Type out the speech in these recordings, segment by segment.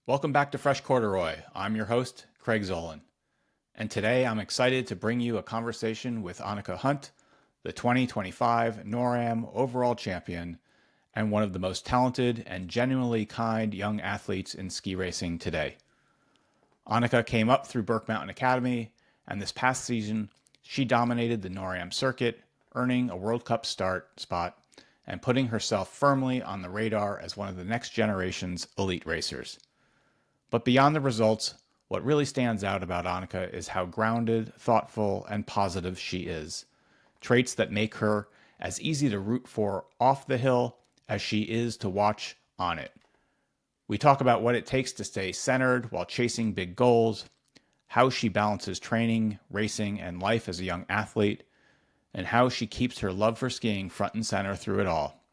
Welcome back to Fresh Corduroy. I'm your host, Craig Zolan. And today I'm excited to bring you a conversation with Annika Hunt, the 2025 NorAm overall champion and one of the most talented and genuinely kind young athletes in ski racing today. Annika came up through Burke Mountain Academy, and this past season, she dominated the NorAm circuit, earning a World Cup start spot and putting herself firmly on the radar as one of the next generation's elite racers. But beyond the results, what really stands out about Annika is how grounded, thoughtful, and positive she is. Traits that make her as easy to root for off the hill as she is to watch on it. We talk about what it takes to stay centered while chasing big goals, how she balances training, racing, and life as a young athlete, and how she keeps her love for skiing front and center through it all.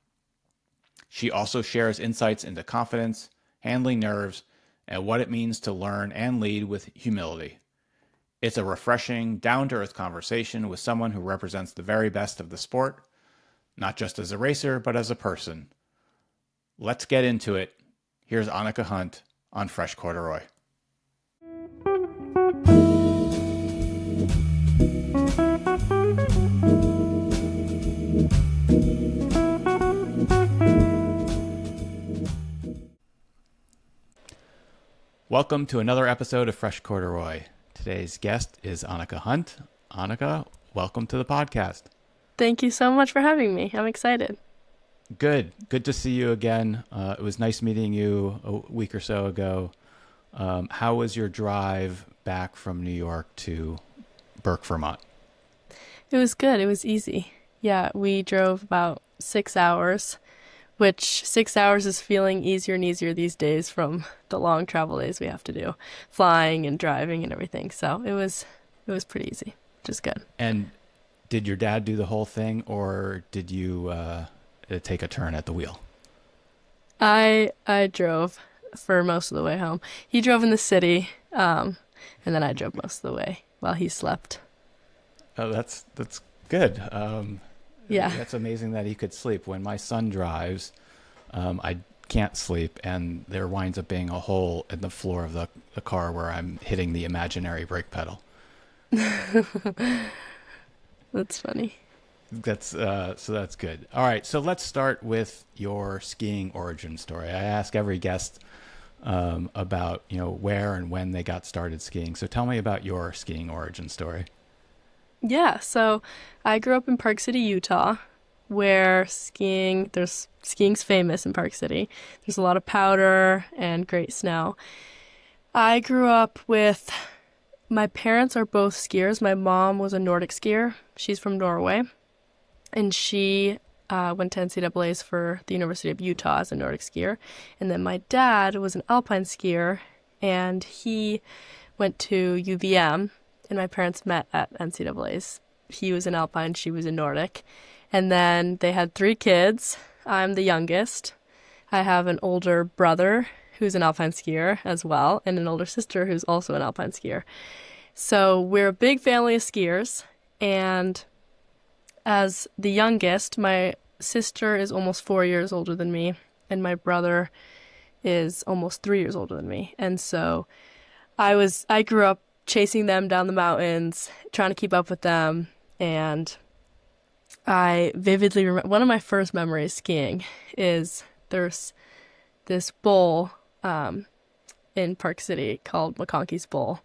She also shares insights into confidence, handling nerves, and what it means to learn and lead with humility. It's a refreshing, down-to-earth conversation with someone who represents the very best of the sport, not just as a racer, but as a person. Let's get into it. Here's Annika Hunt on Fresh Corduroy. Welcome to another episode of Fresh Corduroy. Today's guest is Annika Hunt. Annika, welcome to the podcast. Thank you so much for having me. I'm excited. Good to see you again. It was nice meeting you a week or so ago. How was your drive back from New York to Burke, Vermont? It was good. It was easy. Yeah, we drove about 6 hours, which 6 hours is feeling easier and easier these days from the long travel days we have to do, flying and driving and everything. So it was pretty easy, which is good. And did your dad do the whole thing, or did you take a turn at the wheel? I drove for most of the way home. He drove in the city, and then I drove most of the way while he slept. Oh, that's good. Yeah. That's amazing that he could sleep. When my son drives, I can't sleep, and there winds up being a hole in the floor of the car where I'm hitting the imaginary brake pedal. That's funny. So that's good. All right, so let's start with your skiing origin story. I ask every guest about where and when they got started skiing. So tell me about your skiing origin story. Yeah, so I grew up in Park City, Utah, where there's skiing's famous in Park City. There's a lot of powder and great snow. I grew up with, my parents are both skiers. My mom was a Nordic skier. She's from Norway, and she went to NCAAs for the University of Utah as a Nordic skier. And then my dad was an alpine skier, and he went to UVM. And my parents met at NCAAs. He was in alpine, she was in Nordic. And then they had 3 kids. I'm the youngest. I have an older brother who's an alpine skier as well, and an older sister who's also an alpine skier. So we're a big family of skiers. And as the youngest, my sister is almost 4 years older than me, and my brother is almost 3 years older than me. And so I grew up chasing them down the mountains, trying to keep up with them. And I vividly remember, one of my first memories skiing is there's this bowl in Park City called McConkey's Bowl.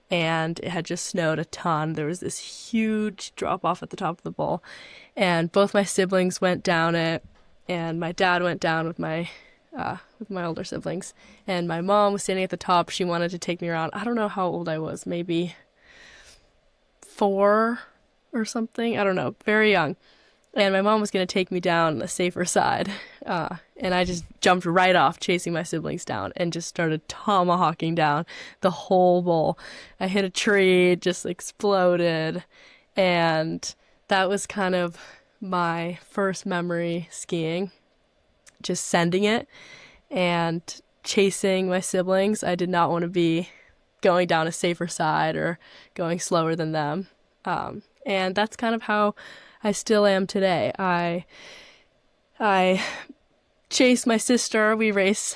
And it had just snowed a ton. There was this huge drop off at the top of the bowl. And both my siblings went down it. And my dad went down with my older siblings, and my mom was standing at the top. She wanted to take me around. I don't know how old I was, maybe 4 or something. I don't know, very young. And my mom was going to take me down the safer side. And I just jumped right off, chasing my siblings down, and just started tomahawking down the whole bowl. I hit a tree, it just exploded. And that was kind of my first memory skiing. Just sending it and chasing my siblings. I did not want to be going down a safer side or going slower than them. And that's kind of how I still am today. I chase my sister. We race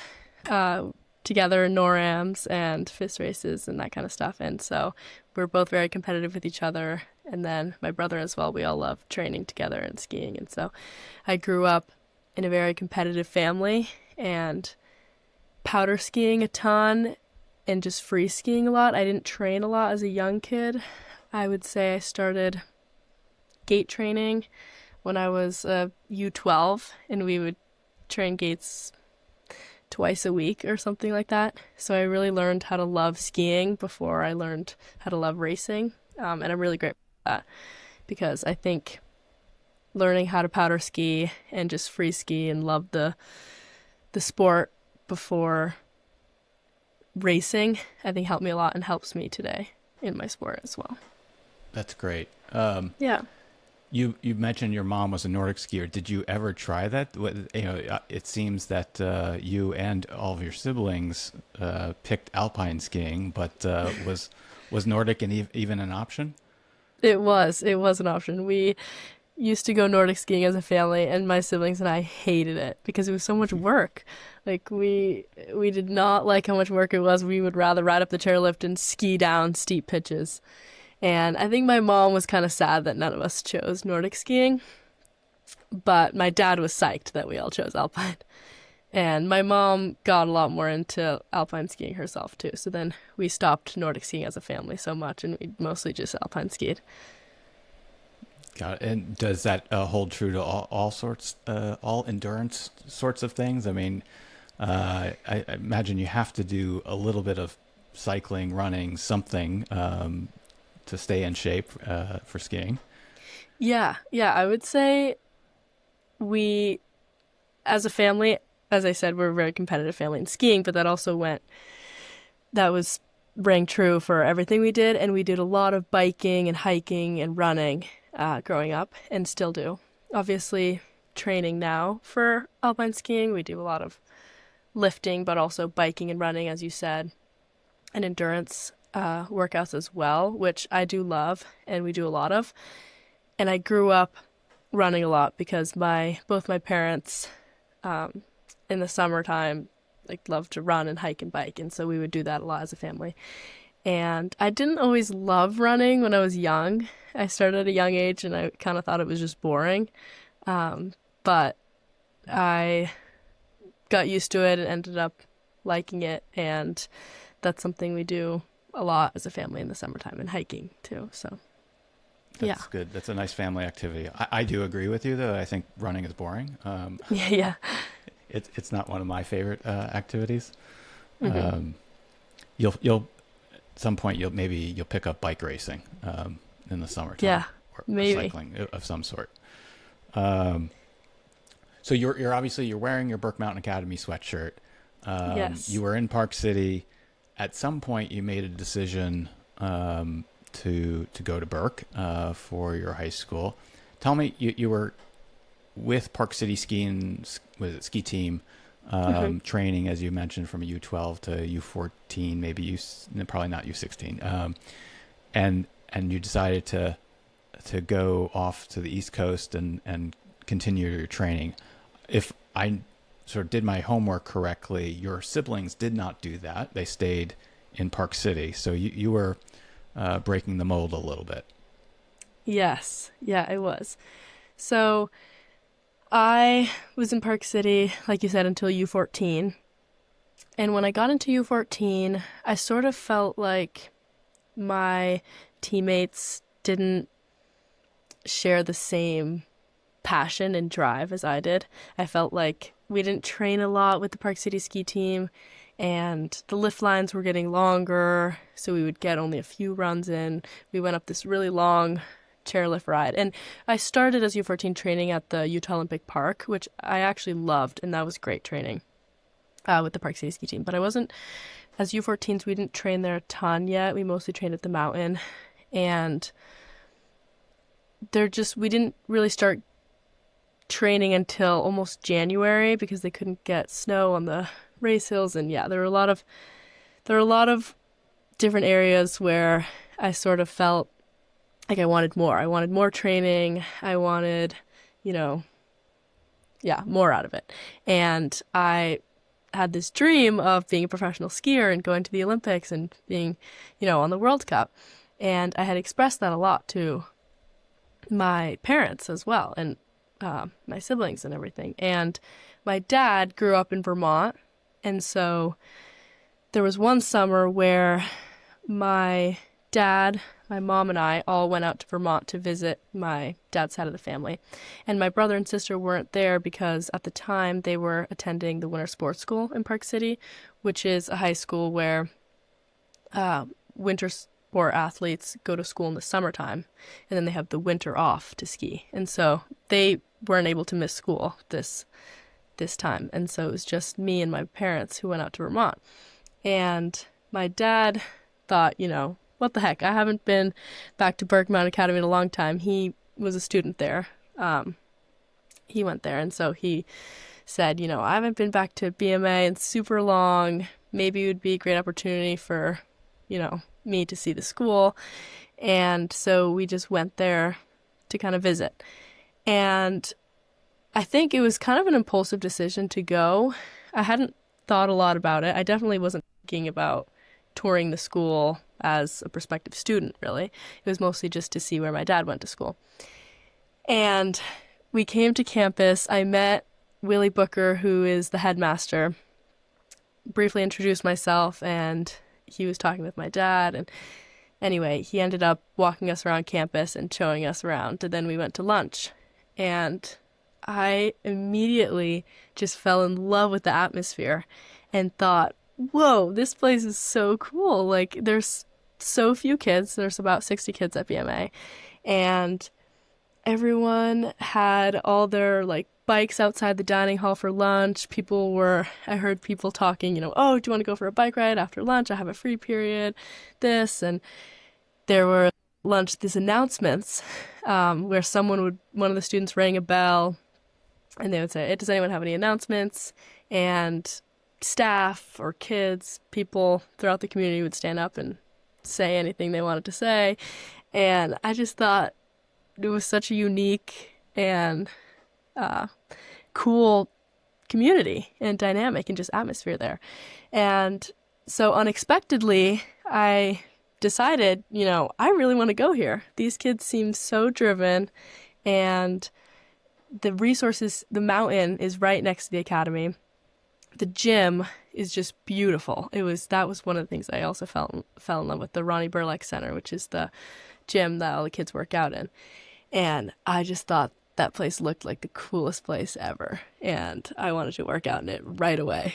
together in NorAms and fist races and that kind of stuff. And so we're both very competitive with each other. And then my brother as well, we all love training together and skiing. And so I grew up in a very competitive family and powder skiing a ton and just free skiing a lot. I didn't train a lot as a young kid. I would say I started gate training when I was U12, and we would train gates twice a week or something like that. So I really learned how to love skiing before I learned how to love racing. And I'm really grateful for that because I think learning how to powder ski and just free ski and love the sport before racing, I think helped me a lot and helps me today in my sport as well. That's great. Yeah. You mentioned your mom was a Nordic skier. Did you ever try that? It seems that you and all of your siblings picked alpine skiing, but was Nordic even an option? It was an option. We used to go Nordic skiing as a family, and my siblings and I hated it because it was so much work. Like we did not like how much work it was. We would rather ride up the chairlift and ski down steep pitches. And I think my mom was kind of sad that none of us chose Nordic skiing, but my dad was psyched that we all chose alpine. And my mom got a lot more into alpine skiing herself too. So then we stopped Nordic skiing as a family so much, and we mostly just alpine skied. Got it. And does that hold true to all sorts, all endurance sorts of things? I mean, I imagine you have to do a little bit of cycling, running, something to stay in shape for skiing. Yeah, I would say we, as a family, as I said, we're a very competitive family in skiing, but that was rang true for everything we did, and we did a lot of biking and hiking and running growing up, and still do. Obviously, training now for alpine skiing, we do a lot of lifting, but also biking and running, as you said, and endurance workouts as well, which I do love, and we do a lot of. And I grew up running a lot because both my parents in the summertime loved to run and hike and bike, and so we would do that a lot as a family. And I didn't always love running when I was young. I started at a young age and I kind of thought it was just boring. But I got used to it and ended up liking it, and that's something we do a lot as a family in the summertime, and hiking too. So That's good. That's a nice family activity. I do agree with you, though. I think running is boring. Yeah. It's not one of my favorite activities. Mm-hmm. You'll at some point you'll pick up bike racing in the summertime. Yeah, or maybe cycling of some sort. So you're obviously wearing your Burke Mountain Academy sweatshirt. Yes. You were in Park City. At some point, you made a decision to go to Burke for your high school. Tell me, you were with Park City ski team training, as you mentioned, from U12 to U14, maybe probably not U16, and you decided to go off to the East Coast and continue your training. If I sort of did my homework correctly, your siblings did not do that. They stayed in Park City. So you were breaking the mold a little bit. Yes. Yeah, I was. So I was in Park City, like you said, until U14. And when I got into U14, I sort of felt like my teammates didn't share the same passion and drive as I did. I felt like we didn't train a lot with the Park City ski team, and the lift lines were getting longer, so we would get only a few runs in. We went up this really long chairlift ride, and I started as U14 training at the Utah Olympic Park, which I actually loved, and that was great training with the Park City ski team. But I wasn't, as U14s, we didn't train there a ton yet. We mostly trained at the mountain, and we didn't really start training until almost January because they couldn't get snow on the race hills. And yeah, there were a lot of different areas where I sort of felt like I wanted more. I wanted more training. I wanted, more out of it. And I had this dream of being a professional skier and going to the Olympics and being, on the World Cup. And I had expressed that a lot to my parents as well, and my siblings and everything. And my dad grew up in Vermont, and so there was one summer where my dad, my mom, and I all went out to Vermont to visit my dad's side of the family. And my brother and sister weren't there because at the time they were attending the Winter Sports School in Park City, which is a high school where winter sport athletes go to school in the summertime, and then they have the winter off to ski. And so they weren't able to miss school this time. And so it was just me and my parents who went out to Vermont. And my dad thought, what the heck? I haven't been back to Burke Mountain Academy in a long time. He was a student there. He went there, and so he said, I haven't been back to BMA in super long. Maybe it would be a great opportunity for, me to see the school. And so we just went there to kind of visit. And I think it was kind of an impulsive decision to go. I hadn't thought a lot about it. I definitely wasn't thinking about touring the school as a prospective student, really. It was mostly just to see where my dad went to school. And we came to campus. I met Willie Booker, who is the headmaster, briefly introduced myself, and he was talking with my dad. And anyway, he ended up walking us around campus and showing us around. And then we went to lunch. And I immediately just fell in love with the atmosphere and thought, whoa, this place is so cool. Like, there's so few kids. There's about 60 kids at BMA. And everyone had all their, bikes outside the dining hall for lunch. I heard people talking, oh, do you want to go for a bike ride after lunch? I have a free period, and there were these announcements where one of the students rang a bell, and they would say, does anyone have any announcements? And staff or kids, people throughout the community would stand up and say anything they wanted to say. And I just thought it was such a unique and cool community and dynamic and just atmosphere there. And so unexpectedly, I decided, I really want to go here. These kids seem so driven, and the resources, the mountain is right next to the academy. The gym is just beautiful. That was one of the things I also fell in love with, the Ronnie Burleck Center, which is the gym that all the kids work out in. And I just thought that place looked like the coolest place ever, and I wanted to work out in it right away.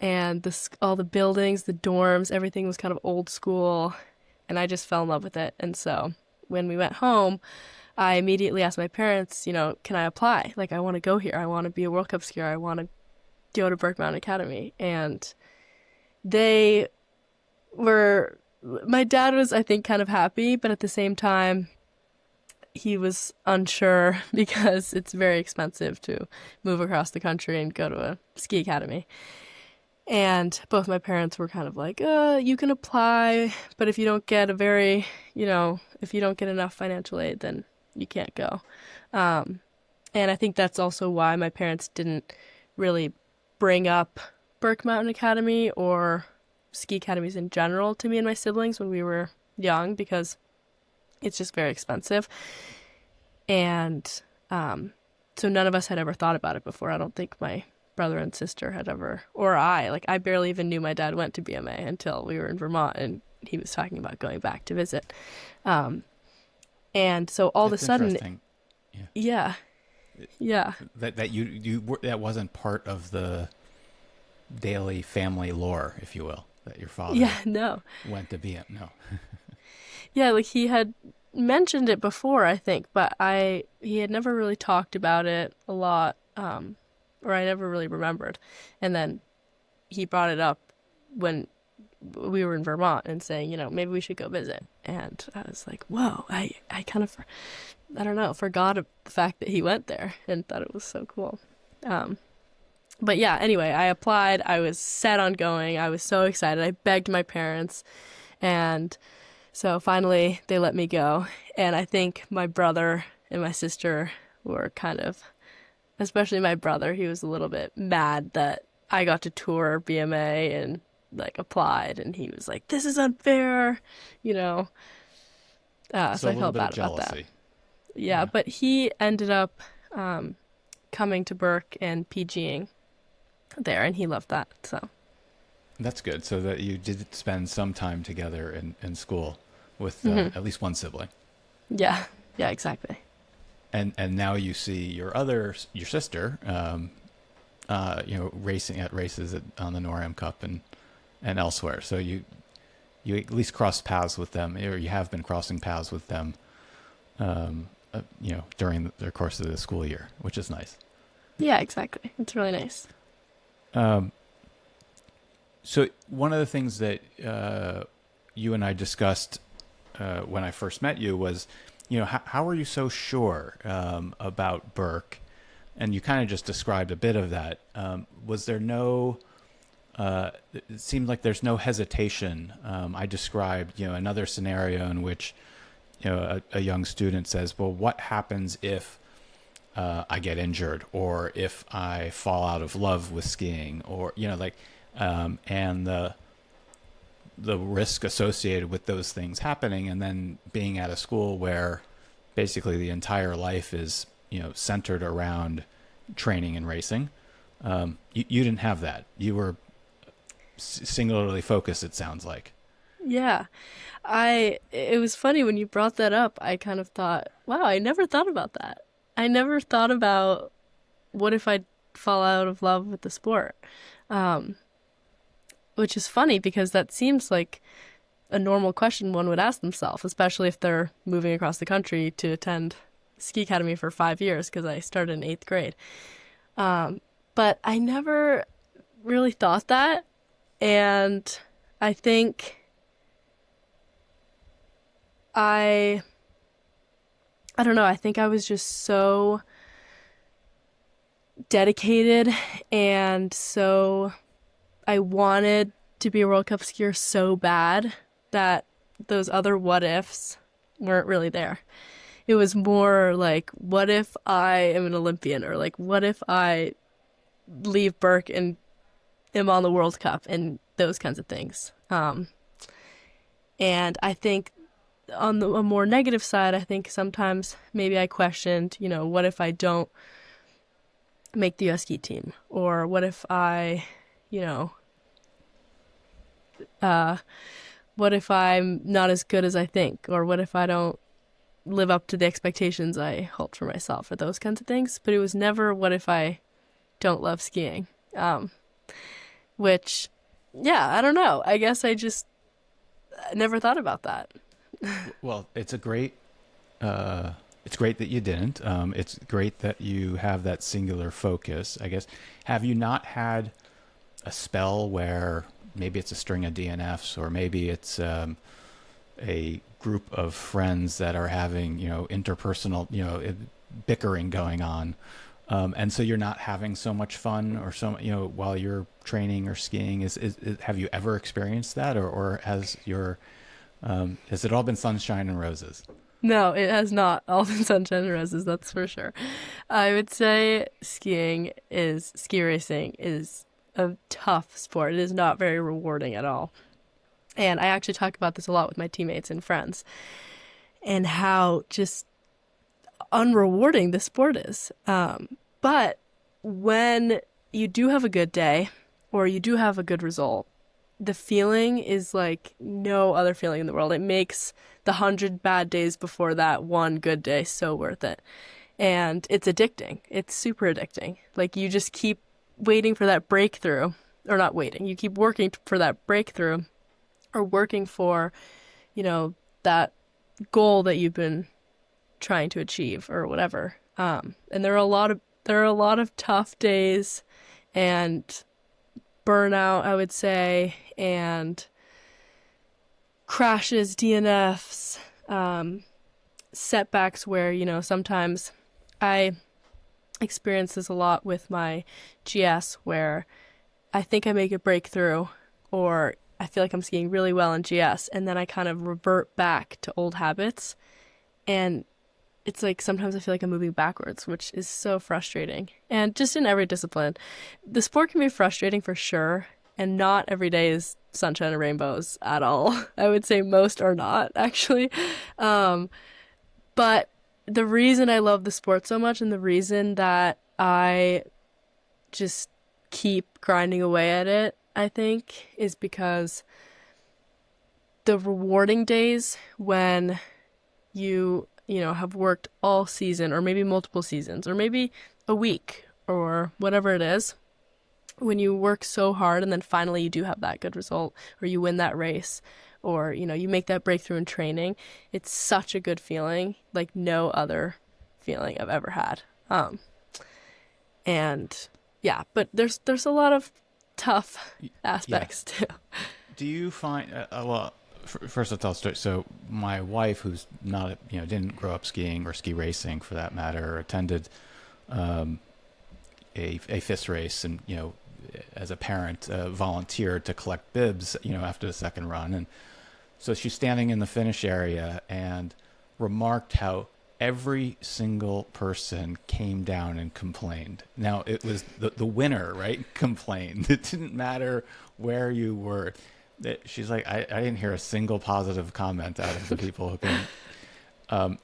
And all the buildings, the dorms, everything was kind of old school, and I just fell in love with it. And so when we went home, I immediately asked my parents, can I apply? I want to go here. I want to be a World Cup skier. I want to go to Burke Mountain Academy. And my dad was, I think, kind of happy, but at the same time, he was unsure because it's very expensive to move across the country and go to a ski academy. And both my parents were kind of like, you can apply, but if you don't get if you don't get enough financial aid, then you can't go. And I think that's also why my parents didn't really bring up Burke Mountain Academy or ski academies in general to me and my siblings when we were young, because it's just very expensive. And so none of us had ever thought about it before. I don't think my brother and sister had ever, or I barely even knew my dad went to BMA until we were in Vermont and he was talking about going back to visit. And so all That's of a sudden, yeah. That that wasn't part of the daily family lore, if you will, that your father went to BM. No. Yeah, he had mentioned it before, I think, but he had never really talked about it a lot, or I never really remembered. And then he brought it up when we were in Vermont and saying, maybe we should go visit. And I was like, whoa, I kind of, I don't know, forgot the fact that he went there and thought it was so cool. But yeah, anyway, I applied. I was set on going. I was so excited. I begged my parents, and so finally they let me go. And I think my brother and my sister were kind of especially my brother. He was a little bit mad that I got to tour BMA and like applied, and he was like, "This is unfair," you know. So So a I little felt bit of bad about that. jealousy. Yeah, Yeah. but he ended up coming to Burke and PGing there, and he loved that. So That's good. So that you did spend some time together in school with at least one sibling. yeah, yeah, exactly. And now you see your sister, racing at races on the NorAm Cup and elsewhere. So you at least cross paths with them, or you have been crossing paths with them, during the course of the school year, which is nice. Yeah, exactly. It's really nice. So one of the things that you and I discussed when I first met you was, how are you so sure about Burke? And you kind of just described a bit of that. Was there no? It seemed like there's no hesitation. I described, another scenario in which, a young student says, "Well, what happens if I get injured, or if I fall out of love with skiing, or and the risk associated with those things happening, and then being at a school where basically the entire life is centered around training and racing. You didn't have that. You were singularly focused, it sounds like. Yeah. It was funny when you brought that up. I kind of thought, wow, I never thought about that. I never thought about what if I fall out of love with the sport. Which is funny because that seems like a normal question one would ask themselves, especially if they're moving across the country to attend ski academy for 5 years, because I started in eighth grade. But I never really thought that. And I think I I don't know, I think I was just so dedicated, and so I wanted to be a World Cup skier so bad that those other what ifs weren't really there. It was more like, what if I am an Olympian? Or like, what if I leave Burke and am on the World Cup, and those kinds of things. And I think on a more negative side, I think sometimes maybe I questioned, what if I don't make the US ski team? Or what if you know, uh, what if I'm not as good as I think? Or what if I don't live up to the expectations I hold for myself, or those kinds of things? But it was never, what if I don't love skiing? Which, yeah, I don't know. I guess I never thought about that. Well, it's great that you didn't. It's great that you have that singular focus, I guess. Have you not had a spell where maybe it's a string of DNFs, or maybe it's a group of friends that are having, interpersonal, bickering going on, and so you're not having so much fun, or while you're training or skiing? Have you ever experienced that, or has it all been sunshine and roses? No, it has not all been sunshine and roses, that's for sure. I would say ski racing is a tough sport. It is not very rewarding at all. And I actually talk about this a lot with my teammates and friends, and how just unrewarding the sport is. But when you do have a good day, or you do have a good result, the feeling is like no other feeling in the world. It makes the 100 bad days before that one good day so worth it. And it's addicting. It's super addicting. Like, you just keep waiting for that breakthrough, or not waiting. You keep working for that breakthrough, or working for, that goal that you've been trying to achieve, or whatever. And there are a lot of tough days and burnout, I would say, and crashes, DNFs, setbacks where, sometimes I experience this a lot with my GS, where I think I make a breakthrough, or I feel like I'm skiing really well in GS, and then I kind of revert back to old habits, and it's like sometimes I feel like I'm moving backwards, which is so frustrating. And just in every discipline, the sport can be frustrating for sure. And not every day is sunshine and rainbows at all. I would say most are not, actually. Um, but the reason I love the sport so much and the reason that I just keep grinding away at it, I think, is because the rewarding days when you know, have worked all season or maybe multiple seasons or maybe a week or whatever it is, when you work so hard and then finally you do have that good result or you win that race or, you know, you make that breakthrough in training, it's such a good feeling, like no other feeling I've ever had. And yeah, but there's a lot of tough Yeah. aspects too. Do you find well? First, I'll tell a story. So, my wife, who's not, didn't grow up skiing or ski racing for that matter, attended a FIS race, and as a parent, volunteered to collect bibs, after the second run, and so she's standing in the finish area and remarked how every single person came down and complained. Now, it was the winner, right? Complained. It didn't matter where you were. She's like, I didn't hear a single positive comment out of the people who came.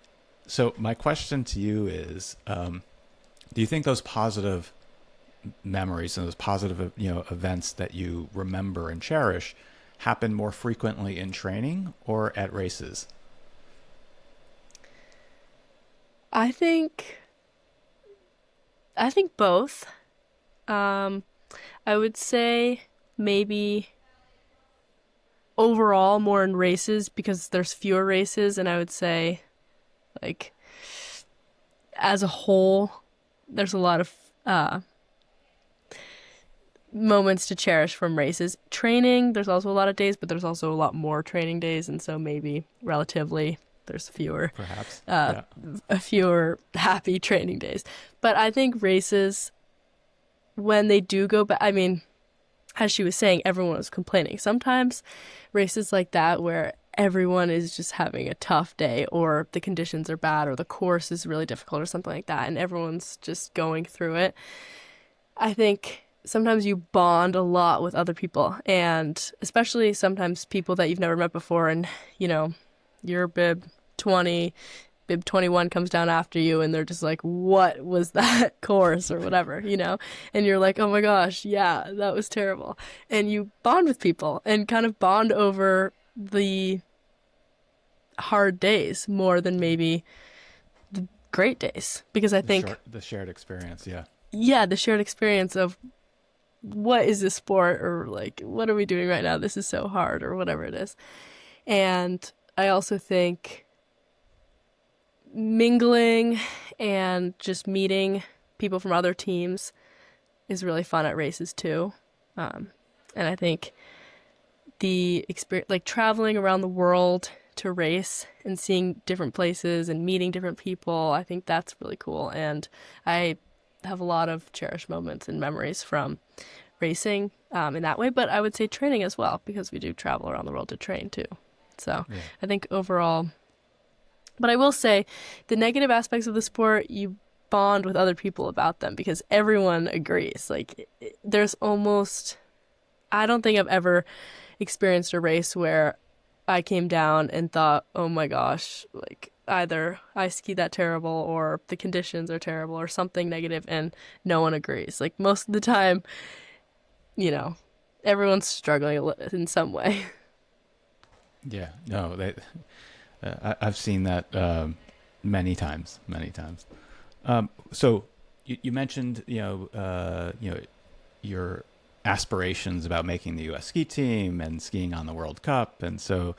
So my question to you is, do you think those positive memories and those positive, events that you remember and cherish happen more frequently in training or at races? I think both. I would say maybe overall more in races because there's fewer races, and I would say like as a whole there's a lot of moments to cherish from races. Training, there's also a lot of days, but there's also a lot more training days, and so maybe relatively there's fewer, Perhaps. Yeah. fewer happy training days. But I think races, when they do go back, I mean, as she was saying, everyone was complaining. Sometimes races like that where everyone is just having a tough day or the conditions are bad or the course is really difficult or something like that and everyone's just going through it. I think sometimes you bond a lot with other people, and especially sometimes people that you've never met before, and you're bib 20, bib 21 comes down after you and they're just like, what was that course or whatever, and you're like, oh my gosh, yeah, that was terrible. And you bond with people and kind of bond over the hard days more than maybe the great days, because I think The shared experience. Yeah. yeah, the shared experience of what is this sport, or like, what are we doing right now? This is so hard, or whatever it is. And I also think mingling and just meeting people from other teams is really fun at races too. And I think the experience, like traveling around the world to race and seeing different places and meeting different people, I think that's really cool. And I have a lot of cherished moments and memories from racing in that way, but I would say training as well, because we do travel around the world to train too. So yeah. I think overall, but I will say the negative aspects of the sport, you bond with other people about them because everyone agrees. Like there's almost, I don't think I've ever experienced a race where I came down and thought, oh my gosh, like either I skied that terrible or the conditions are terrible or something negative, and no one agrees. Like most of the time, everyone's struggling in some way. Yeah, no, I've seen that many times. So you mentioned, your aspirations about making the U.S. ski team and skiing on the World Cup, and so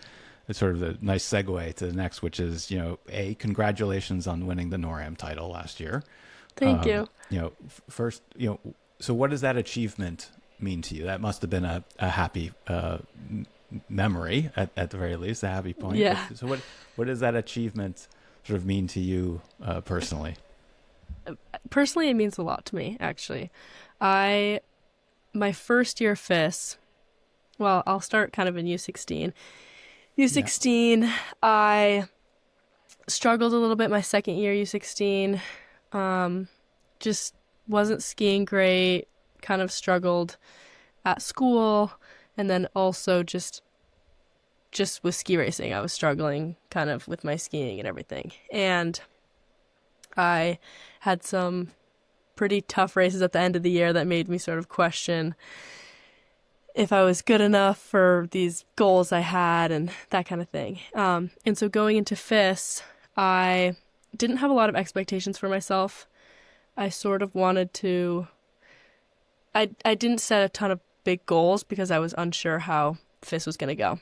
it's sort of a nice segue to the next, which is, congratulations on winning the NorAm title last year. Thank you. First, so what does that achievement mean to you? That must have been a happy memory at the very least, a happy point. Yeah. So what does that achievement sort of mean to you personally? Personally, it means a lot to me, actually. My first year FIS, well, I'll start kind of in U16. U16, yeah. I struggled a little bit my second year U16. Just wasn't skiing great, kind of struggled at school, and then also just with ski racing. I was struggling kind of with my skiing and everything. And I had some pretty tough races at the end of the year that made me sort of question if I was good enough for these goals I had and that kind of thing. And so going into FIS, I didn't have a lot of expectations for myself. I sort of wanted to... I didn't set a ton of big goals because I was unsure how FIS was going to go.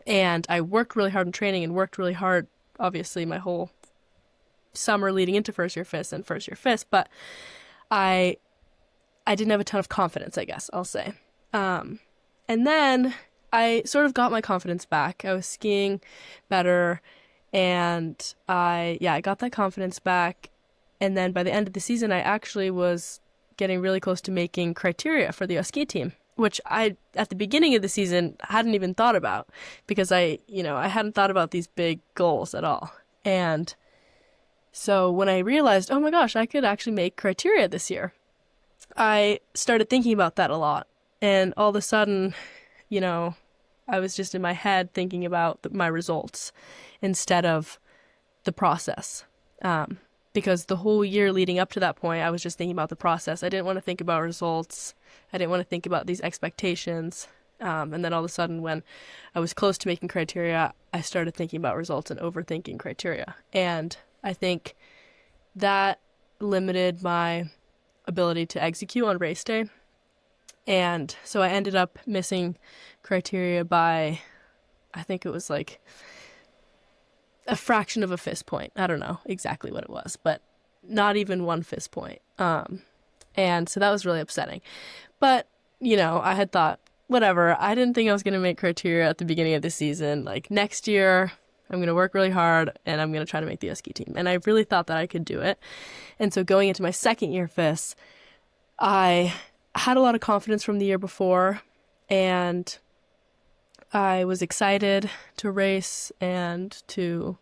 And I worked really hard in training and worked really hard, obviously, my whole summer leading into first year FIS and first year FIS, but I didn't have a ton of confidence, I guess I'll say. And then I sort of got my confidence back. I was skiing better, and I got that confidence back. And then by the end of the season, I actually was getting really close to making criteria for the US ski team, which I, at the beginning of the season, hadn't even thought about because I hadn't thought about these big goals at all. And so when I realized, oh my gosh, I could actually make criteria this year, I started thinking about that a lot. And all of a sudden, I was just in my head thinking about my results instead of the process. Because the whole year leading up to that point, I was just thinking about the process. I didn't want to think about results. I didn't want to think about these expectations. And then all of a sudden, when I was close to making criteria, I started thinking about results and overthinking criteria. And I think that limited my ability to execute on race day. And so I ended up missing criteria by, I think it was like a fraction of a FIS point. I don't know exactly what it was, but not even one FIS point. And so that was really upsetting. But, I had thought, whatever, I didn't think I was going to make criteria at the beginning of the season. Like, next year, I'm going to work really hard, and I'm going to try to make the ski team. And I really thought that I could do it. And so going into my second year FIS, I had a lot of confidence from the year before, and I was excited to race and to,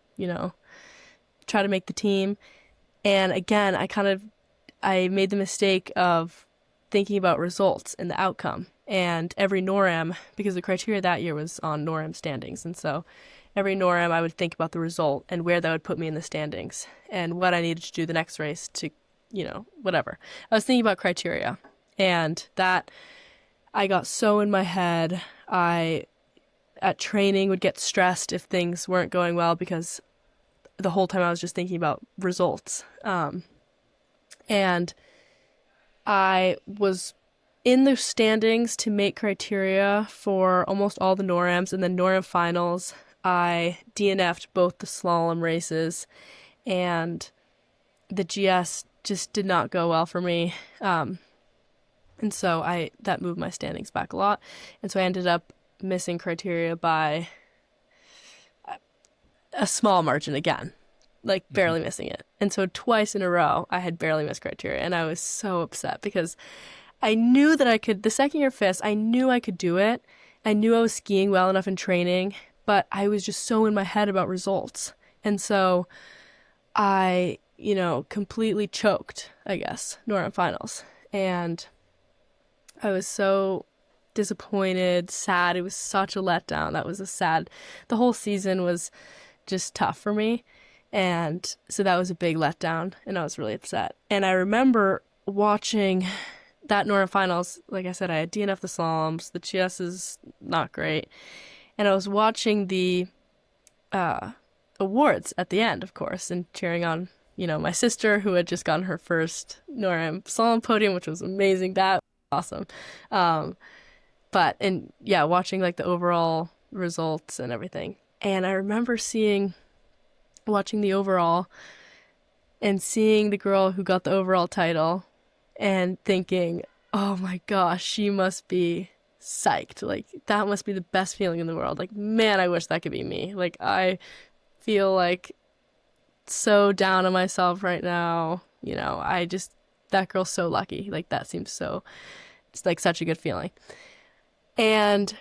try to make the team. And again, I made the mistake of thinking about results and the outcome. And every NorAm, because the criteria that year was on NorAm standings, and so every NorAm I would think about the result and where that would put me in the standings and what I needed to do the next race to, whatever. I was thinking about criteria, and that I got so in my head. I, at training, would get stressed if things weren't going well because the whole time I was just thinking about results. And I was in the standings to make criteria for almost all the NorAms, and then NorAm finals, I DNF'd both the slalom races, and the GS just did not go well for me. And so that moved my standings back a lot. And so I ended up missing criteria by a small margin again, like barely missing it. And so twice in a row, I had barely missed criteria, and I was so upset because I knew that I could, the second year FIS, I knew I could do it. I knew I was skiing well enough in training, but I was just so in my head about results. And so I, completely choked, I guess, NorAm finals. And I was so disappointed, sad. It was such a letdown. The whole season was just tough for me. And so that was a big letdown, and I was really upset. And I remember watching that NorAm finals. Like I said, I had DNF the slaloms. The GS is not great. And I was watching the awards at the end, of course, and cheering on, my sister, who had just gotten her first NorAm slalom podium, which was amazing. That was awesome. Watching like the overall results and everything. And I remember watching the overall and seeing the girl who got the overall title and thinking, oh my gosh, she must be psyched. Like, that must be the best feeling in the world. Like, man, I wish that could be me. Like, I feel like so down on myself right now. That girl's so lucky. Like, that seems it's like such a good feeling. And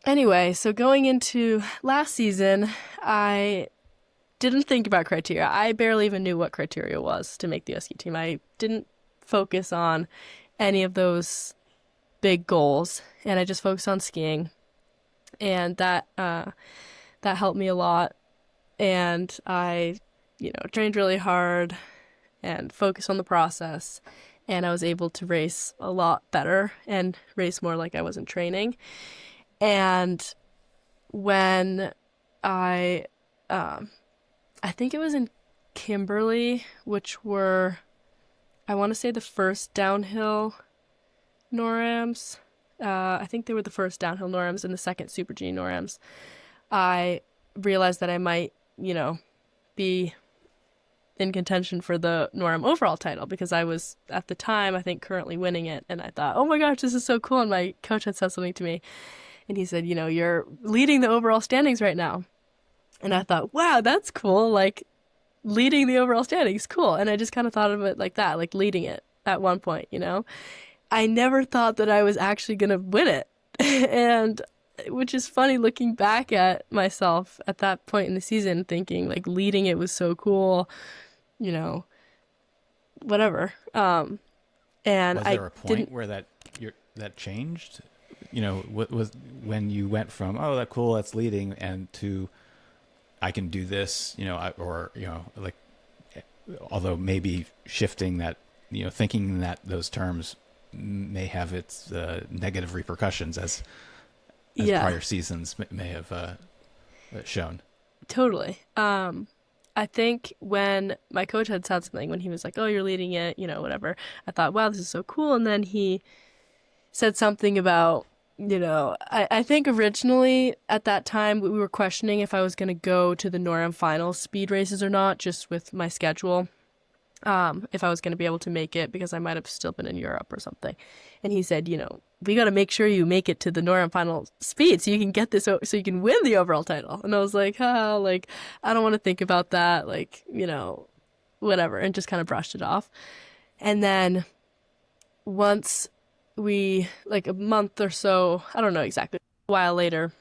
anyway, so going into last season, I didn't think about criteria. I barely even knew what criteria was to make the ski team. I didn't focus on any of those big goals, and I just focused on skiing, and that helped me a lot. And I, trained really hard and focused on the process, and I was able to race a lot better and race more like I wasn't training. And when I think it was in Kimberly, which were, I want to say, the first downhill NorAms. I think they were the first downhill NorAms and the second Super G NorAms. I realized that I might, be in contention for the NorAm overall title, because I was, at the time, I think currently winning it. And I thought, oh my gosh, this is so cool. And my coach had said something to me, and he said, you're leading the overall standings right now. And I thought, wow, that's cool. Like, leading the overall standings, cool. And I just kind of thought of it like that, like leading it at one point, I never thought that I was actually going to win it. And which is funny looking back at myself at that point in the season, thinking like leading it was so cool, whatever. And was there a point where that changed? What was when you went from, oh, that cool, that's leading, and to I can do this, like, although maybe shifting that, thinking that those terms may have its negative repercussions as prior seasons may have shown. Totally. I think when my coach had said something, when he was like, oh, you're leading it, whatever, I thought, wow, this is so cool. And then he said something about, I think originally at that time we were questioning if I was going to go to the NorAm finals speed races or not, just with my schedule. If I was going to be able to make it, because I might have still been in Europe or something. And he said, we got to make sure you make it to the NorAm final speed so you can get this, so you can win the overall title. And I was like, I don't want to think about that, whatever, and just kind of brushed it off. And then once we, like a month or so, I don't know exactly, a while later,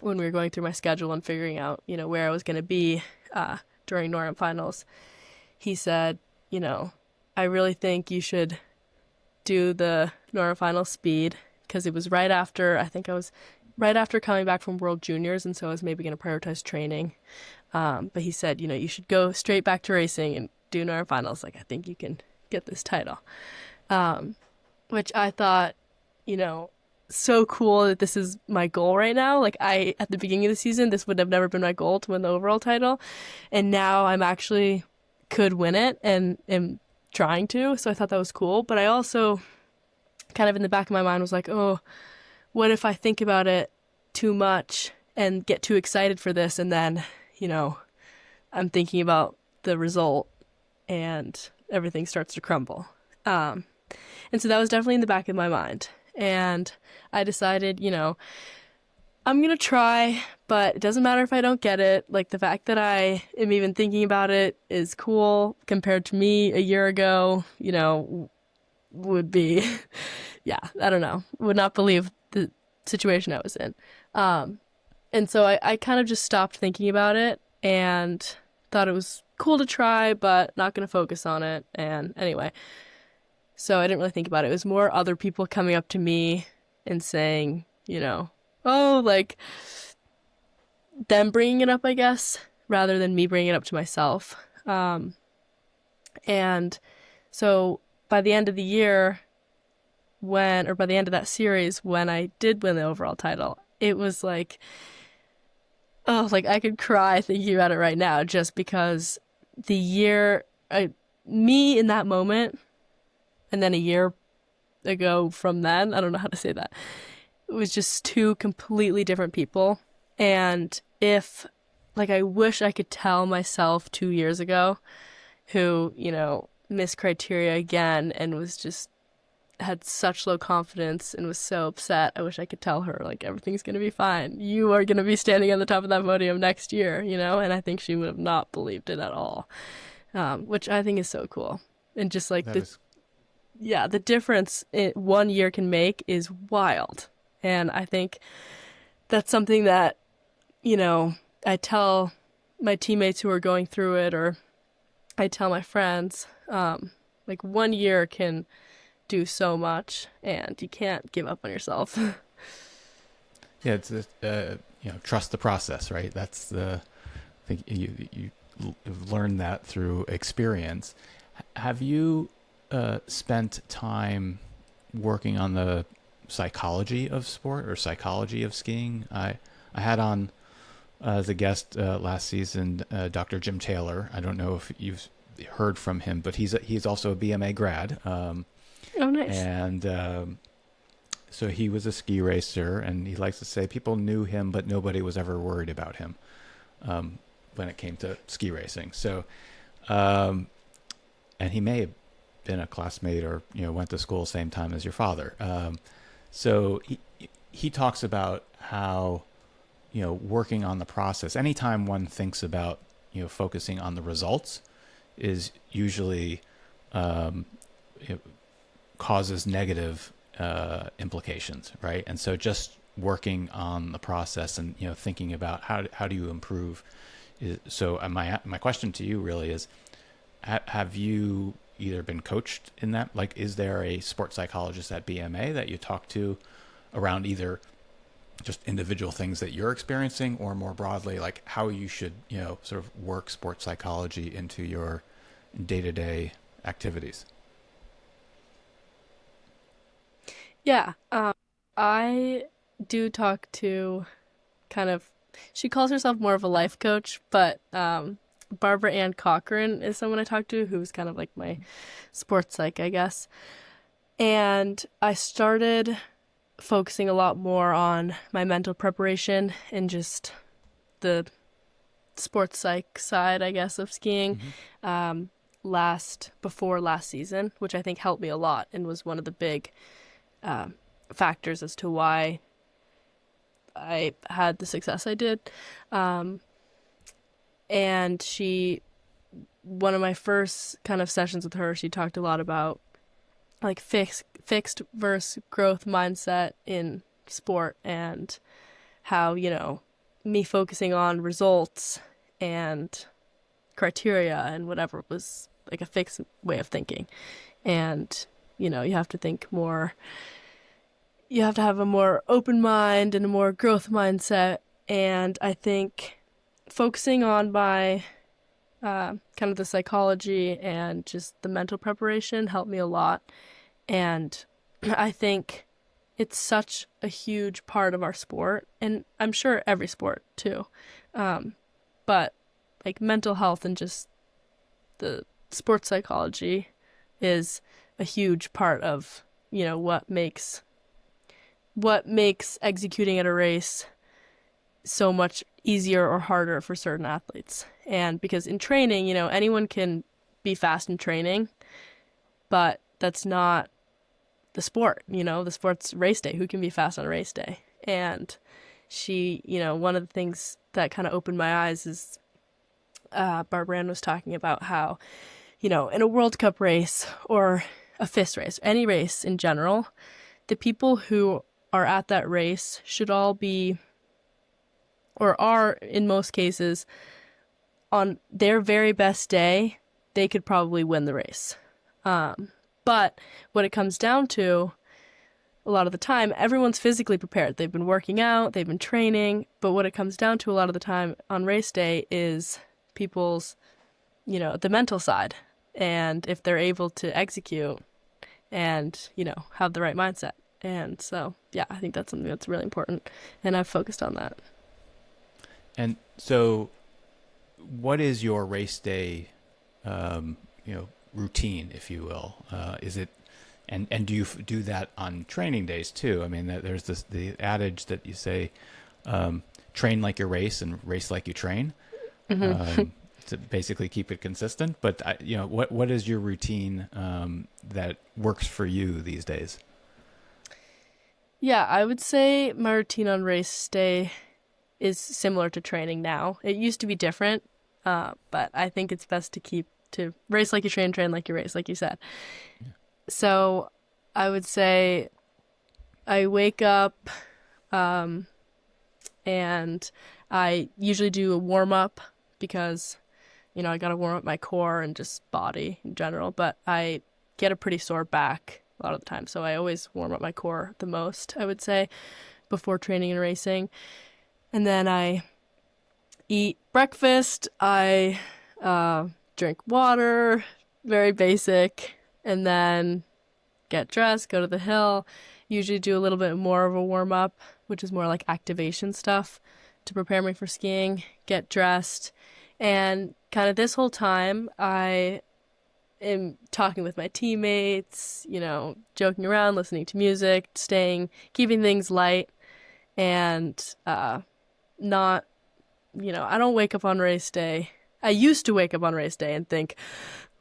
when we were going through my schedule and figuring out, where I was going to be during NorAm finals, he said, I really think you should do the NorAm final speed, because it was right after, I think I was right after coming back from World Juniors, and so I was maybe going to prioritize training. But he said, you should go straight back to racing and do NorAm finals. Like, I think you can get this title. Which I thought, so cool that this is my goal right now. Like, at the beginning of the season, this would have never been my goal to win the overall title. And now I'm actually could win it and am trying to. So I thought that was cool. But I also kind of in the back of my mind was like, oh, what if I think about it too much and get too excited for this, and then, I'm thinking about the result and everything starts to crumble. And so that was definitely in the back of my mind. And I decided, I'm going to try, but it doesn't matter if I don't get it. Like, the fact that I am even thinking about it is cool compared to me a year ago, would be, yeah, I don't know, would not believe the situation I was in. And so I kind of just stopped thinking about it and thought it was cool to try, but not going to focus on it. And anyway, so I didn't really think about it. It was more other people coming up to me and saying, oh, like, them bringing it up, I guess, rather than me bringing it up to myself. And so by the end of the year, by the end of that series, when I did win the overall title, it was like, oh, like, I could cry thinking about it right now, just because me in that moment, and then a year ago from then, I don't know how to say that, it was just two completely different people. And I wish I could tell myself 2 years ago, who, missed criteria again and had such low confidence and was so upset. I wish I could tell her, like, everything's going to be fine. You are going to be standing on the top of that podium next year, and I think she would have not believed it at all, which I think is so cool. And just like the difference 1 year can make is wild. And I think that's something that, I tell my teammates who are going through it, or I tell my friends, like 1 year can do so much, and you can't give up on yourself. Yeah, it's trust the process, right? That's the I think you've learned that through experience. Have you spent time working on the psychology of sport or psychology of skiing? I had on as a guest last season Dr. Jim Taylor. I don't know if you've heard from him, but he's also a BMA grad. Oh, nice. And so he was a ski racer, and he likes to say people knew him, but nobody was ever worried about him when it came to ski racing. So, and he may have been a classmate or went to school same time as your father. So he talks about how working on the process. Anytime one thinks about focusing on the results, is usually it causes negative implications, right? And so just working on the process and thinking about how do you improve. So my question to you really is, have you either been coached in that? Like, is there a sports psychologist at BMA that you talk to around either just individual things that you're experiencing, or more broadly, like how you should sort of work sports psychology into your day-to-day activities? Yeah, I do talk to she calls herself more of a life coach, but Barbara Ann Cochran is someone I talk to who's kind of like my sports psych, I guess. And I started focusing a lot more on my mental preparation and just the sports psych side, I guess, of skiing. Before last season, which I think helped me a lot and was one of the big factors as to why I had the success I did. And one of my first kind of sessions with her, she talked a lot about like fixed versus growth mindset in sport, and how, me focusing on results and criteria and whatever was like a fixed way of thinking. And, you have to think more, you have to have a more open mind and a more growth mindset. And I think focusing on my kind of the psychology and just the mental preparation helped me a lot. And I think it's such a huge part of our sport, and I'm sure every sport too. But like mental health and just the sports psychology is a huge part of, what makes executing at a race so much easier or harder for certain athletes. And because in training, anyone can be fast in training, but that's not the sport. The sport's race day. Who can be fast on a race day? And she, one of the things that kind of opened my eyes is Barbara Ann was talking about how, in a World Cup race or a FIS race, any race in general, the people who are at that race should all be, or are in most cases, on their very best day, they could probably win the race. But what it comes down to, a lot of the time, everyone's physically prepared. They've been working out, they've been training, but what it comes down to a lot of the time on race day is people's, the mental side. And if they're able to execute and, have the right mindset. And so, yeah, I think that's something that's really important. And I've focused on that. And so what is your race day, routine, if you will? Is it, and do you do that on training days too? I mean, there's the adage that you say, train like you race and race like you train, to basically keep it consistent. But what is your routine that works for you these days? Yeah, I would say my routine on race day is similar to training now. It used to be different, but I think it's best to race like you train like you race, like you said. Yeah. So I would say I wake up and I usually do a warm-up because, I got to warm up my core and just body in general. But I get a pretty sore back a lot of the time. So I always warm up my core the most, I would say, before training and racing. And then I eat breakfast. I drink water, very basic. And then get dressed, go to the hill. Usually do a little bit more of a warm up, which is more like activation stuff to prepare me for skiing, get dressed. And kind of this whole time, I am talking with my teammates, joking around, listening to music, keeping things light, and not, I don't wake up on race day. I used to wake up on race day and think,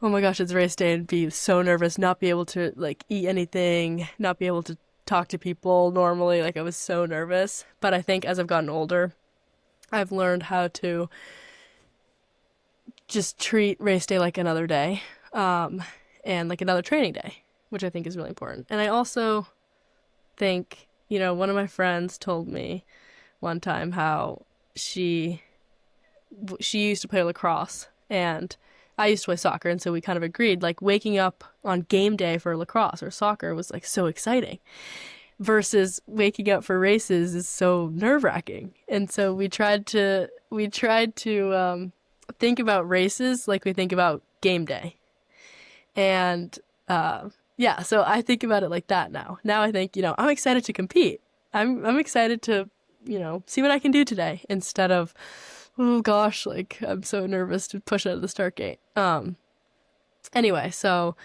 oh my gosh, it's race day, and be so nervous, not be able to eat anything, not be able to talk to people normally. I was so nervous. But I think as I've gotten older, I've learned how to just treat race day like another day, and like another training day, which I think is really important. And I also think, one of my friends told me one time how she used to play lacrosse, and I used to play soccer, and so we kind of agreed, waking up on game day for lacrosse or soccer was so exciting, versus waking up for races is so nerve-wracking. And so we tried to think about races like we think about game day. And so I think about it like that now. Now I think, I'm excited to compete. I'm excited to, see what I can do today, instead of, oh gosh, I'm so nervous to push out of the start gate. Anyway, so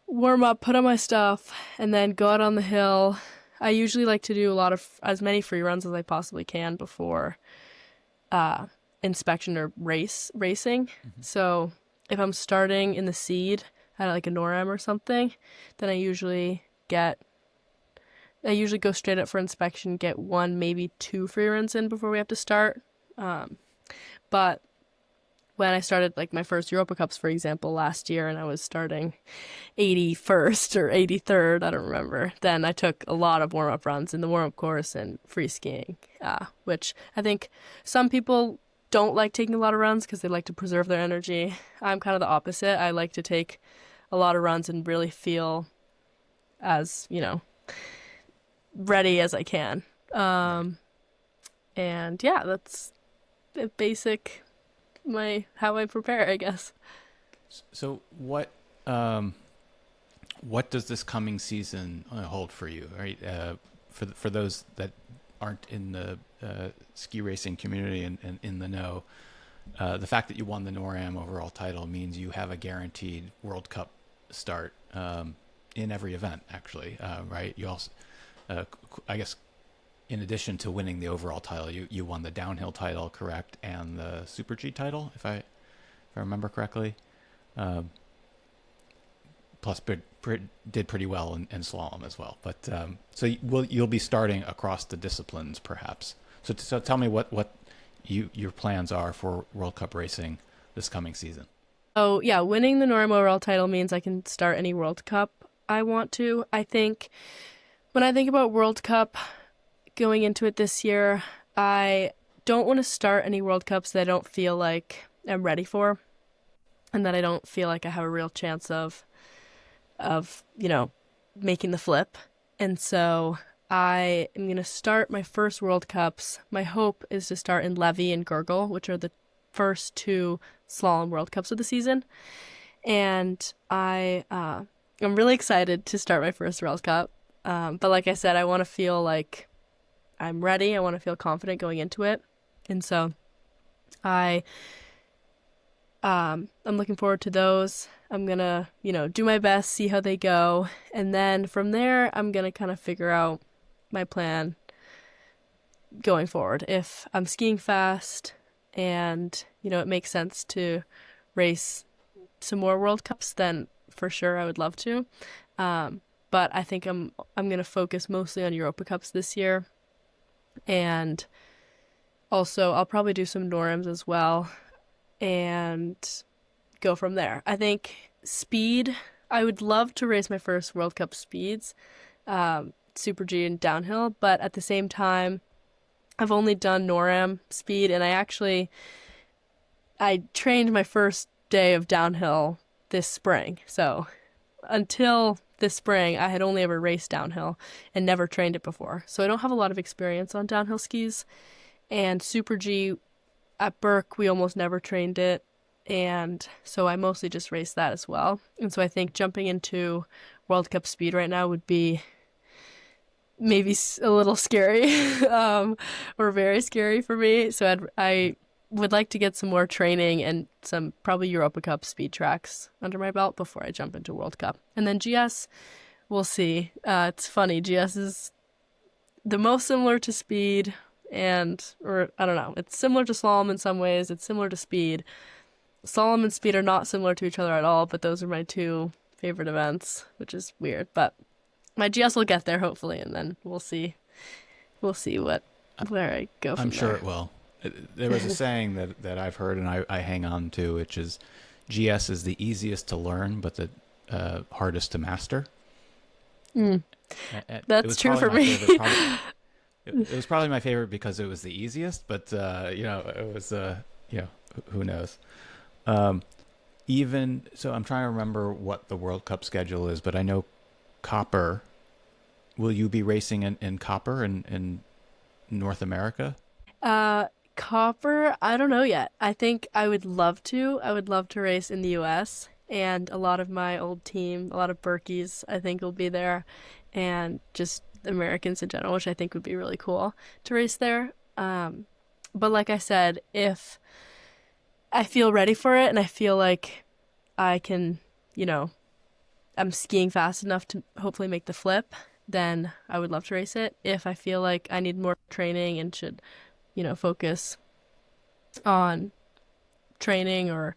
warm up, put on my stuff, and then go out on the hill. I usually like to do as many free runs as I possibly can before inspection or racing. Mm-hmm. So if I'm starting in the seed at a NorAm or something, then I usually go straight up for inspection, get 1, maybe 2 free runs in before we have to start. But when I started my first Europa Cups, for example, last year, and I was starting 81st or 83rd, I don't remember, then I took a lot of warm-up runs in the warm-up course and free skiing, which I think some people don't like taking a lot of runs because they like to preserve their energy. I'm kind of the opposite. I like to take a lot of runs and really feel as, ready as I can. And yeah, that's the basic how I prepare, I guess. So what does this coming season hold for you, right? For those that aren't in the ski racing community and in the know, the fact that you won the NorAm overall title means you have a guaranteed World Cup start in every event, actually, right? You also, I guess, in addition to winning the overall title, you won the downhill title, correct, and the Super G title, if I remember correctly. Plus, did pretty well in slalom as well. But so you'll be starting across the disciplines, perhaps. So tell me what your plans are for World Cup racing this coming season. Oh yeah, winning the NorAm overall title means I can start any World Cup I want to. I think when I think about World Cup going into it this year, I don't want to start any World Cups that I don't feel like I'm ready for, and that I don't feel like I have a real chance of making the flip. And so I am going to start my first World Cups. My hope is to start in Levy and Gurgle, which are the first 2 slalom World Cups of the season. And I'm really excited to start my first World Cup. But like I said, I want to feel like I'm ready. I want to feel confident going into it. And so I'm looking forward to those. I'm going to, do my best, see how they go. And then from there, I'm going to kind of figure out my plan going forward. If I'm skiing fast and, it makes sense to race some more World Cups, then for sure I would love to. But I think I'm going to focus mostly on Europa Cups this year. And also I'll probably do some NorAms as well and go from there. I think speed, I would love to race my first World Cup speeds, Super G and downhill, but at the same time, I've only done NorAm speed, and I actually I trained my first day of downhill this spring. So until this spring, I had only ever raced downhill and never trained it before. So I don't have a lot of experience on downhill skis. And Super G at Burke, we almost never trained it. And so I mostly just raced that as well. And so I think jumping into World Cup speed right now would be maybe a little scary, or very scary for me. So I would like to get some more training and some probably Europa Cup speed tracks under my belt before I jump into World Cup. And then GS, we'll see. It's funny, GS is the most similar to speed, or I don't know, it's similar to slalom in some ways, it's similar to speed. Slalom and speed are not similar to each other at all, but those are my two favorite events, which is weird. But my GS will get there hopefully, and then we'll see. We'll see where I go from I'm sure there. it will. There was a saying that I've heard and I hang on to, which is GS is the easiest to learn, but the hardest to master. That's true for me. It was probably my favorite because it was the easiest, but it was who knows. Even so, I'm trying to remember what the World Cup schedule is, but I know Copper. Will you be racing in Copper in North America? Copper, I don't know yet. I think I would love to. I would love to race in the US, and a lot of my old team, a lot of Berkeys, I think will be there, and just Americans in general, which I think would be really cool to race there. But like I said, if I feel ready for it and I feel like I can, I'm skiing fast enough to hopefully make the flip, then I would love to race it. If I feel like I need more training and should, focus on training or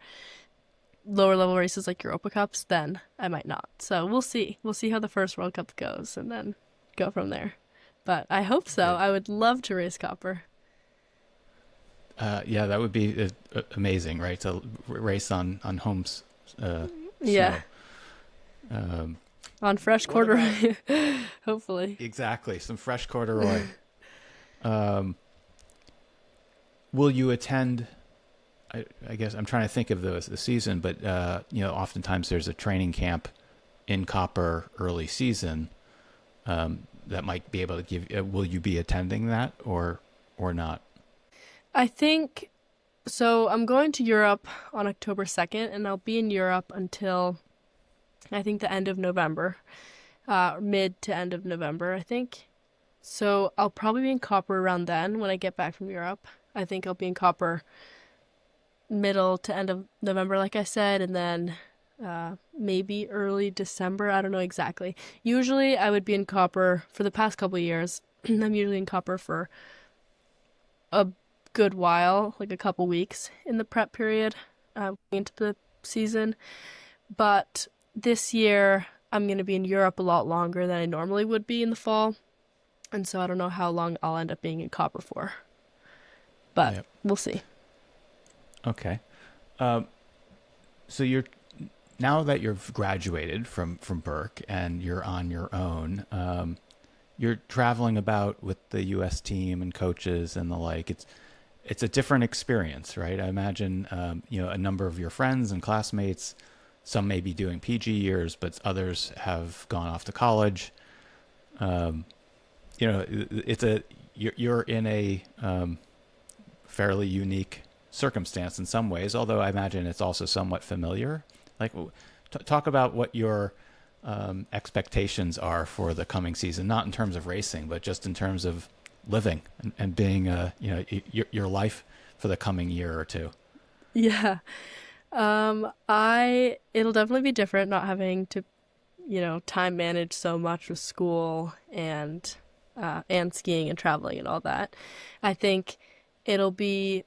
lower level races like Europa Cups, then I might not. So we'll see. We'll see how the first World Cup goes and then go from there. But I hope so. Good. I would love to race Copper. Yeah, that would be amazing, right? To race on homes. Yeah. Snow. On Fresh Corduroy, hopefully. Exactly, some fresh corduroy. Will you attend? I guess I'm trying to think of the season, but oftentimes there's a training camp in Copper early season that might be able to give. Will you be attending that or not? I think so. I'm going to Europe on October 2nd, and I'll be in Europe until I think the end of November, mid to end of November, I think. So I'll probably be in Copper around then when I get back from Europe. I think I'll be in Copper middle to end of November, like I said, and then maybe early December. I don't know exactly. Usually I would be in Copper for the past couple of years. I'm usually in Copper for a good while, like a couple weeks in the prep period into the season. But this year I'm going to be in Europe a lot longer than I normally would be in the fall. And so I don't know how long I'll end up being in Copper for. But Yep. We'll see. Okay. So now that you've graduated from Burke and you're on your own, you're traveling about with the U.S. team and coaches and the like. It's a different experience, right? I imagine a number of your friends and classmates, some may be doing PG years, but others have gone off to college. You're in a fairly unique circumstance in some ways, although I imagine it's also somewhat familiar. Like, talk about what your expectations are for the coming season, not in terms of racing, but just in terms of living and being, your life for the coming year or two. Yeah. It'll definitely be different not having to, time manage so much with school and skiing and traveling and all that. I think it'll be,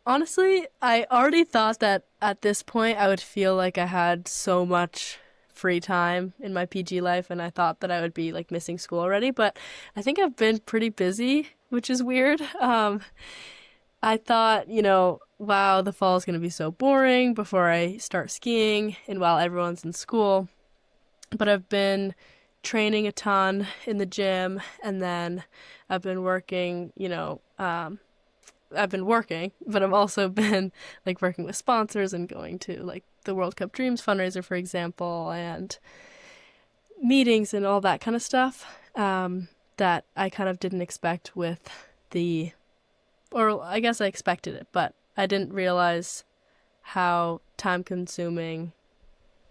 honestly, I already thought that at this point I would feel like I had so much free time in my PG life, and I thought that I would be like missing school already, but I think I've been pretty busy, which is weird. I thought, wow, the fall is going to be so boring before I start skiing and while everyone's in school. But I've been training a ton in the gym, and then I've been working, I've been working, but I've also been like working with sponsors and going to like the World Cup Dreams fundraiser, for example, and meetings and all that kind of stuff, that I kind of didn't expect with or I guess I expected it, but I didn't realize how time consuming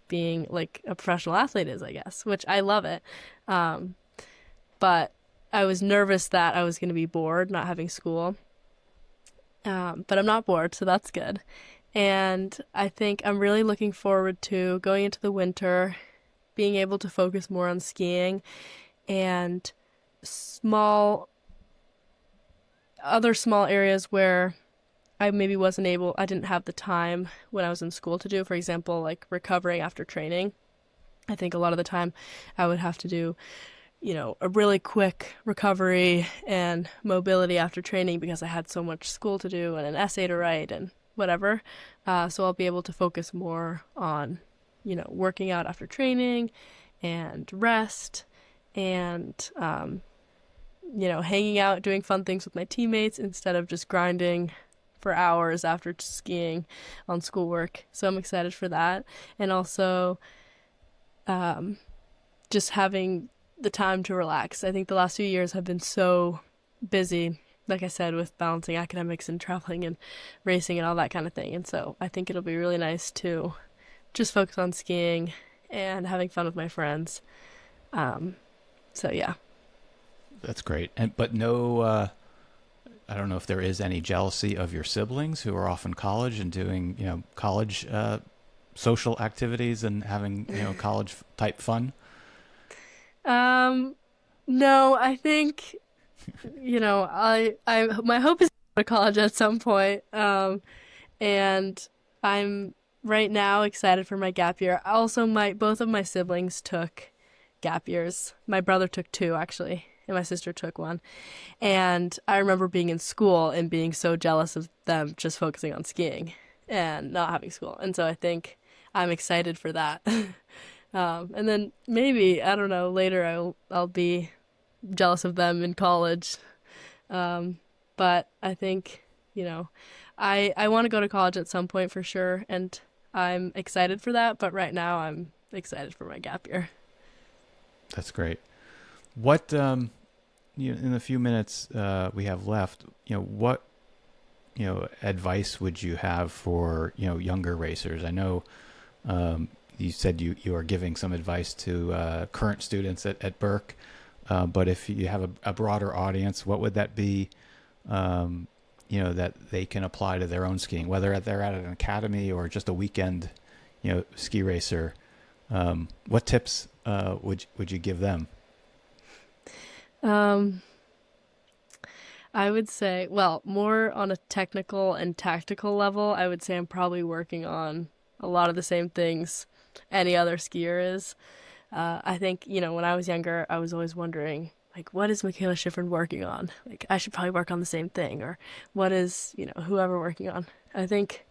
being like a professional athlete is, I guess, which I love it. But I was nervous that I was going to be bored not having school. But I'm not bored, so that's good. And I think I'm really looking forward to going into the winter, being able to focus more on skiing and other small areas where I maybe I didn't have the time when I was in school to do, for example, like recovering after training. I think a lot of the time I would have to do, a really quick recovery and mobility after training because I had so much school to do and an essay to write and whatever. So I'll be able to focus more on, working out after training and rest and, hanging out, doing fun things with my teammates instead of just grinding for hours after skiing on schoolwork. So I'm excited for that. And also just having the time to relax. I think the last few years have been so busy, like I said, with balancing academics and traveling and racing and all that kind of thing. And so I think it'll be really nice to just focus on skiing and having fun with my friends. So yeah. That's great. But no, I don't know if there is any jealousy of your siblings who are off in college and doing, college social activities and having, college type fun. No, I think, my hope is to go to college at some point. And I'm right now excited for my gap year. Also, both of my siblings took gap years. My brother took 2 actually, and my sister took 1. And I remember being in school and being so jealous of them just focusing on skiing and not having school. And so I think I'm excited for that. And then maybe, I don't know, later I'll be jealous of them in college. But I think, I want to go to college at some point for sure, and I'm excited for that. But right now I'm excited for my gap year. That's great. What, in the few minutes we have left, what, advice would you have for, younger racers? I know you said you are giving some advice to current students at Burke, but if you have a broader audience, what would that be, that they can apply to their own skiing, whether they're at an academy or just a weekend, ski racer? What tips would you give them? I would say, well, more on a technical and tactical level, I would say I'm probably working on a lot of the same things any other skier is. I think, when I was younger, I was always wondering, like, what is Michaela Schifrin working on? Like, I should probably work on the same thing. Or what is, whoever working on? I think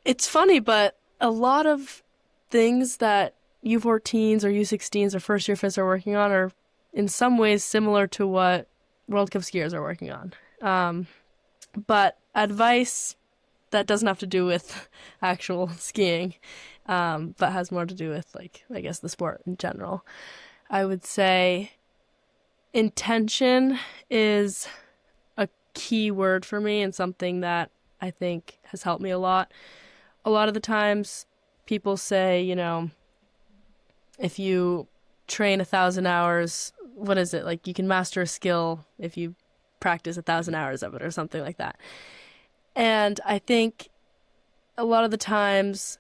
it's funny, but a lot of things that U14s or U16s or first year FIS are working on are in some ways similar to what World Cup skiers are working on. But advice that doesn't have to do with actual skiing, but has more to do with, like, I guess the sport in general. I would say intention is a key word for me and something that I think has helped me a lot. A lot of the times people say, if you train 1,000 hours, what is it? Like, you can master a skill if you practice 1,000 hours of it or something like that. And I think a lot of the times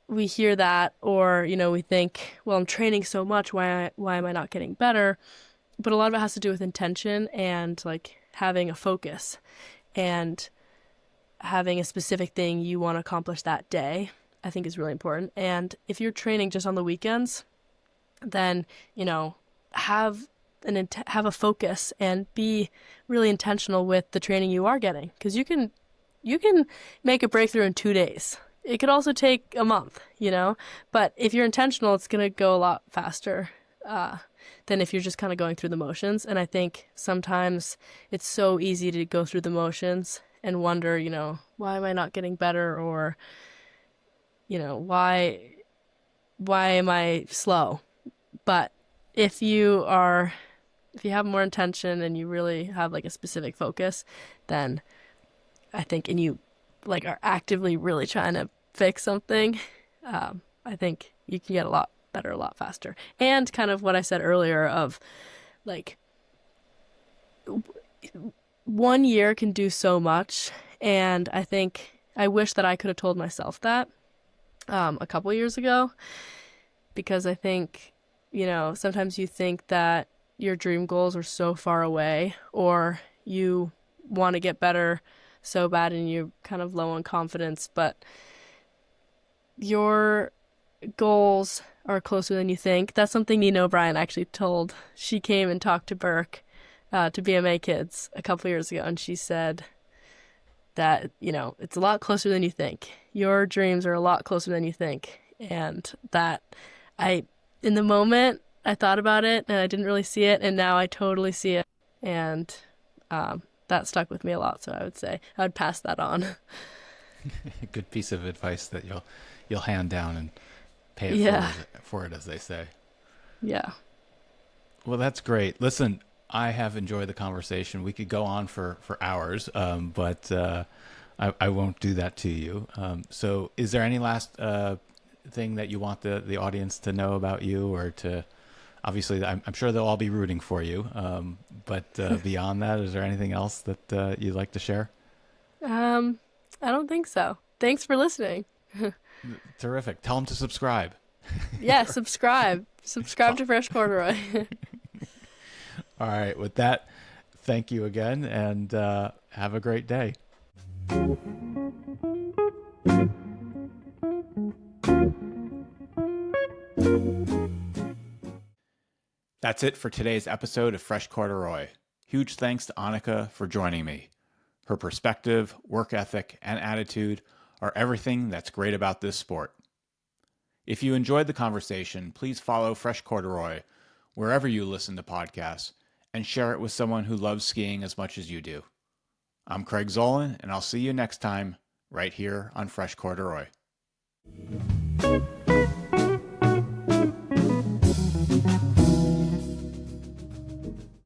we hear that, or, we think, well, I'm training so much, why am I not getting better? But a lot of it has to do with intention and, like, having a focus and having a specific thing you want to accomplish that day, I think is really important. And if you're training just on the weekends, then, have a focus and be really intentional with the training you are getting, because you can make a breakthrough in 2 days. It could also take a month, but if you're intentional, it's going to go a lot faster. than if you're just kind of going through the motions. And I think sometimes it's so easy to go through the motions and wonder, why am I not getting better? Or, why am I slow? But if you have more intention and you really have like a specific focus, then I think, and you like are actively really trying to fix something, I think you can get a lot better a lot faster. And kind of what I said earlier of like 1 year can do so much. And I think I wish that I could have told myself that a couple years ago, because I think, sometimes you think that your dream goals are so far away, or you want to get better so bad and you're kind of low on confidence, but your goals are closer than you think. That's something Nina O'Brien actually told. She came and talked to Burke, to BMA kids a couple years ago, and she said that, it's a lot closer than you think. Your dreams are a lot closer than you think. And that in the moment, I thought about it and I didn't really see it, and now I totally see it. And that stuck with me a lot, so I would say I would pass that on. A good piece of advice that you'll hand down and pay it for it, as they say. Yeah. Well, that's great. Listen, I have enjoyed the conversation. We could go on for hours, but I won't do that to you. So is there any last thing that you want the audience to know about you, or to, obviously I'm sure they'll all be rooting for you, but beyond that, is there anything else that you'd like to share? I don't think so. Thanks for listening. Terrific. Tell them to subscribe. Yeah, subscribe to Fresh Corduroy. All right. With that, thank you again, and have a great day. That's it for today's episode of Fresh Corduroy. Huge thanks to Annika for joining me. Her perspective, work ethic, and attitude are everything that's great about this sport. If you enjoyed the conversation, please follow Fresh Corduroy wherever you listen to podcasts, and share it with someone who loves skiing as much as you do. I'm Craig Zolan, and I'll see you next time right here on Fresh Corduroy.